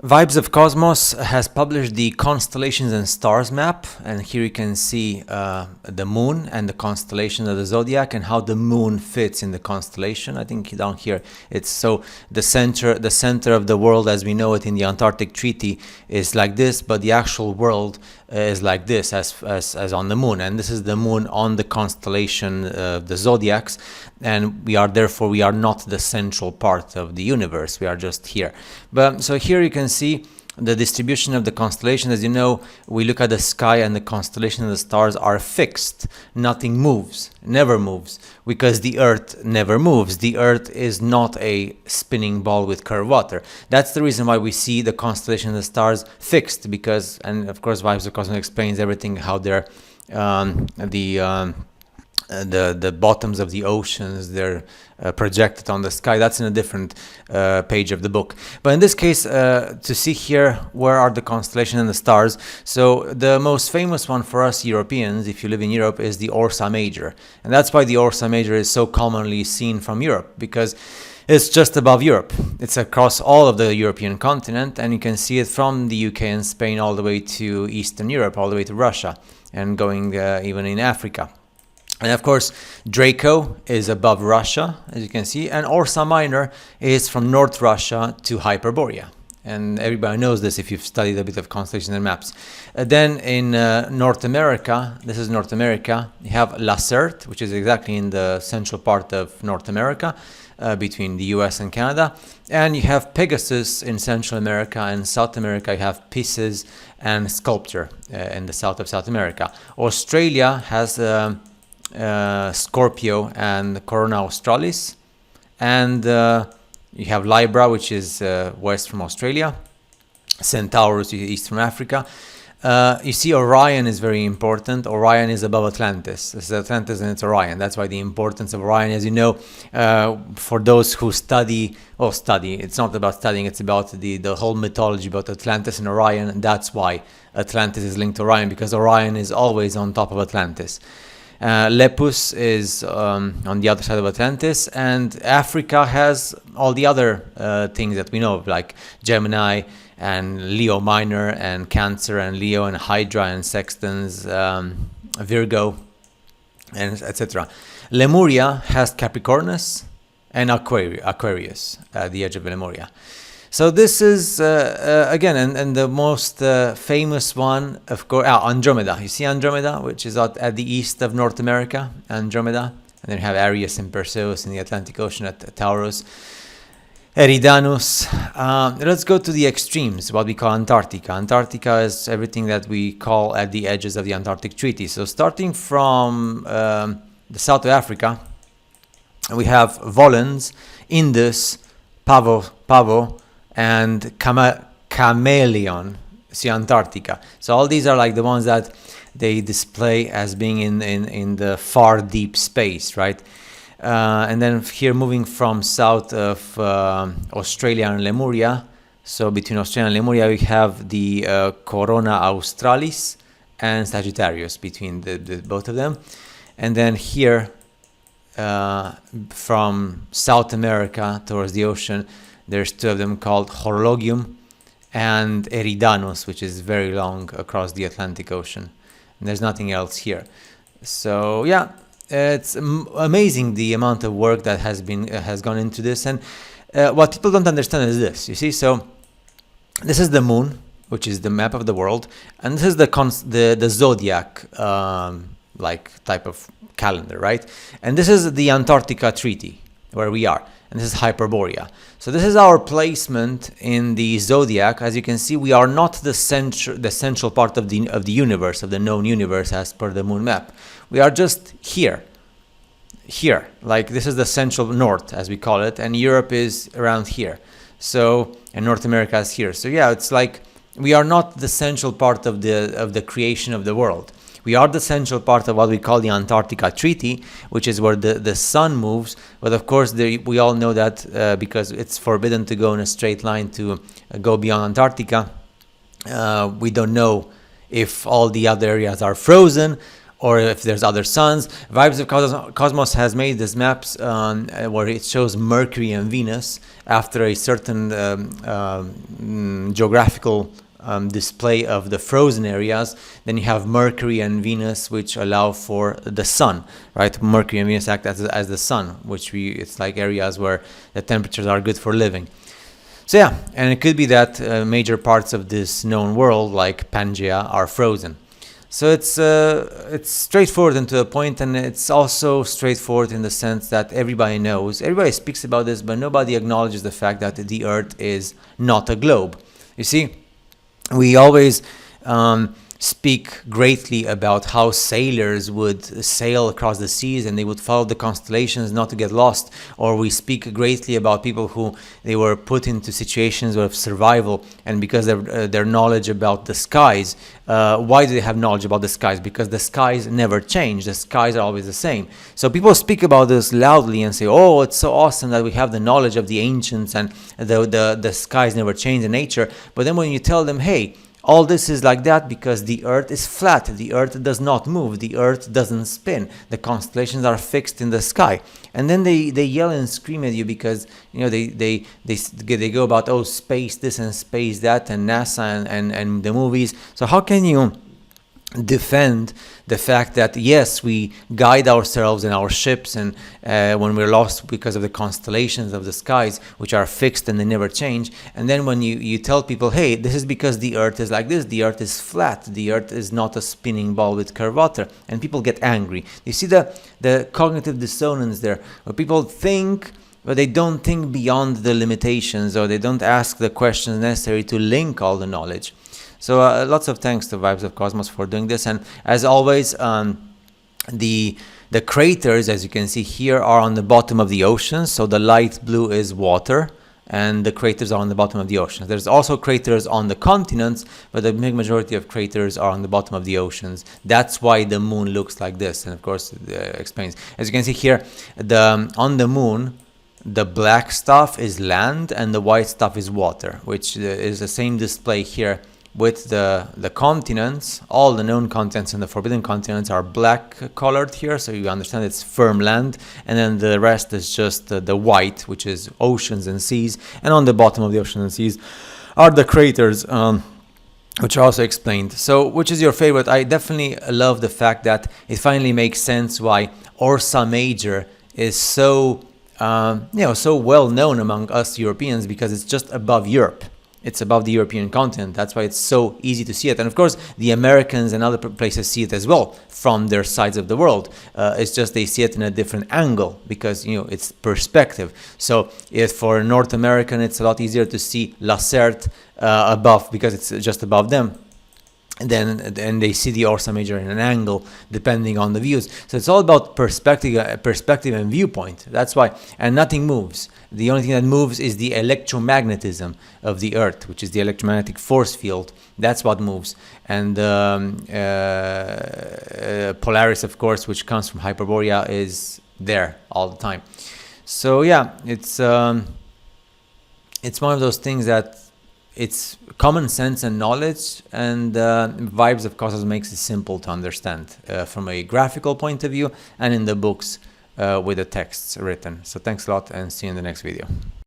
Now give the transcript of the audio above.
Vibes of Cosmos has published the Constellations and Stars map, and here you can see the moon and the constellation of the zodiac and how the moon fits in the constellation. I think down here it's so the center of the world as we know it in the Antarctic Treaty is like this, but the actual world is like this as on the moon, and this is the moon on the constellation the zodiacs, and we are not the central part of the universe. We are just here. But so here you can see the distribution of the constellation. As you know, we look at the sky and the constellation and the stars are fixed. Nothing moves, never moves, because the Earth never moves. The Earth is not a spinning ball with curved water. That's the reason why we see the constellation and the stars fixed, because, and of course Vibes of Cosmos explains everything, how they're the bottoms of the oceans, they're projected on the sky. That's in a different page of the book. But in this case, to see here, where are the constellations and the stars? So the most famous one for us Europeans, if you live in Europe, is the Ursa Major. And that's why the Ursa Major is so commonly seen from Europe, because it's just above Europe. It's across all of the European continent, and you can see it from the UK and Spain all the way to Eastern Europe, all the way to Russia, and going even in Africa. And of course, Draco is above Russia, as you can see, and Ursa Minor is from North Russia to Hyperborea. And everybody knows this if you've studied a bit of constellations and maps. Then in North America, this is North America, you have Lacerte, which is exactly in the central part of North America, between the US and Canada. And you have Pegasus in Central America, and South America you have Pisces and Sculptor in the south of South America. Australia has Scorpio and Corona Australis, and you have Libra, which is west from Australia, Centaurus east from Africa. You see Orion is very important. Orion is above Atlantis. This is Atlantis and it's Orion. That's why the importance of Orion, as you know, for those who study, it's not about studying, it's about the whole mythology about Atlantis and Orion, and that's why Atlantis is linked to Orion, because Orion is always on top of Atlantis. Lepus is on the other side of Atlantis, and Africa has all the other things that we know of, like Gemini and Leo Minor and Cancer and Leo and Hydra and Sextans, Virgo, and etc. Lemuria has Capricornus and Aquarius at the edge of Lemuria. So this is, again, and the most famous one, of course, Andromeda. You see Andromeda, which is at the east of North America, Andromeda. And then you have Arius and Perseus in the Atlantic Ocean at Taurus. Eridanus. Let's go to the extremes, what we call Antarctica. Antarctica is everything that we call at the edges of the Antarctic Treaty. So starting from the south of Africa, we have Volans, Indus, Pavo, and Chameleon, see Antarctica. So all these are like the ones that they display as being in the far deep space, right? And then here, moving from south of Australia and Lemuria, so between Australia and Lemuria we have the Corona Australis and Sagittarius, between the both of them. And then here from South America towards the ocean, there's two of them called Horologium and Eridanus, which is very long across the Atlantic Ocean. And there's nothing else here. So yeah, it's amazing the amount of work that has gone into this. And what people don't understand is this. You see, so this is the moon, which is the map of the world, and this is the zodiac like type of calendar, right? And this is the Antarctica Treaty where we are. And this is Hyperborea. So this is our placement in the zodiac. As you can see, we are not the central part of the universe, of the known universe as per the moon map. We are just here. Like this is the central north, as we call it, and Europe is around here. So, and North America is here. So yeah, it's like we are not the central part of the creation of the world. We are the central part of what we call the Antarctica Treaty, which is where the sun moves. But of course, we all know that because it's forbidden to go in a straight line to go beyond Antarctica, we don't know if all the other areas are frozen or if there's other suns. Vibes of Cosmos has made these maps where it shows Mercury and Venus after a certain geographical display of the frozen areas. Then you have Mercury and Venus, which allow for the sun, right? Mercury and Venus act as the sun, which it's like areas where the temperatures are good for living. So yeah, and it could be that major parts of this known world, like Pangaea, are frozen. So it's straightforward and to the point, and it's also straightforward in the sense that everybody speaks about this, but nobody acknowledges the fact that the Earth is not a globe. You see, we always speak greatly about how sailors would sail across the seas and they would follow the constellations not to get lost, or we speak greatly about people who they were put into situations of survival, and because of their knowledge about the skies. Why do they have knowledge about the skies? Because the skies never change. The skies are always the same. So people speak about this loudly and say, oh, it's so awesome that we have the knowledge of the ancients and the skies never change in nature. But then when you tell them, hey, all this is like that because the Earth is flat. The Earth does not move. The Earth doesn't spin. The constellations are fixed in the sky. And then they yell and scream at you because they go about, oh, space this and space that and NASA and the movies. So how can you defend the fact that yes, we guide ourselves in our ships and when we're lost because of the constellations of the skies, which are fixed and they never change, and then when you tell people, hey, this is because the Earth is like this, the Earth is flat, the Earth is not a spinning ball with curvature, and people get angry. You see the cognitive dissonance there, where people think but they don't think beyond the limitations, or they don't ask the questions necessary to link all the knowledge. So lots of thanks to Vibes of Cosmos for doing this. And as always, the craters, as you can see here, are on the bottom of the ocean. So the light blue is water, and the craters are on the bottom of the oceans. There's also craters on the continents, but the big majority of craters are on the bottom of the oceans. That's why the moon looks like this, and of course it explains. As you can see here, on the moon, the black stuff is land and the white stuff is water, which is the same display here with the continents. All the known continents and the forbidden continents are black colored here, so you understand it's firm land, and then the rest is just the white, which is oceans and seas, and on the bottom of the oceans and seas are the craters, which are also explained. So which is your favorite? I definitely love the fact that it finally makes sense why Ursa Major is so so well known among us Europeans, because it's just above Europe. It's above the European continent. That's why it's so easy to see it. And of course, the Americans and other places see it as well from their sides of the world. It's just they see it in a different angle because, it's perspective. So if for North American, it's a lot easier to see La Certe above because it's just above them. Then they see the Ursa Major in an angle depending on the views. So it's all about perspective and viewpoint. That's why, and nothing moves. The only thing that moves is the electromagnetism of the Earth, which is the electromagnetic force field. That's what moves. And Polaris, of course, which comes from Hyperborea, is there all the time. So yeah, it's one of those things that it's common sense and knowledge, and Vibes of Cosmos makes it simple to understand from a graphical point of view and in the books with the texts written. So thanks a lot, and see you in the next video.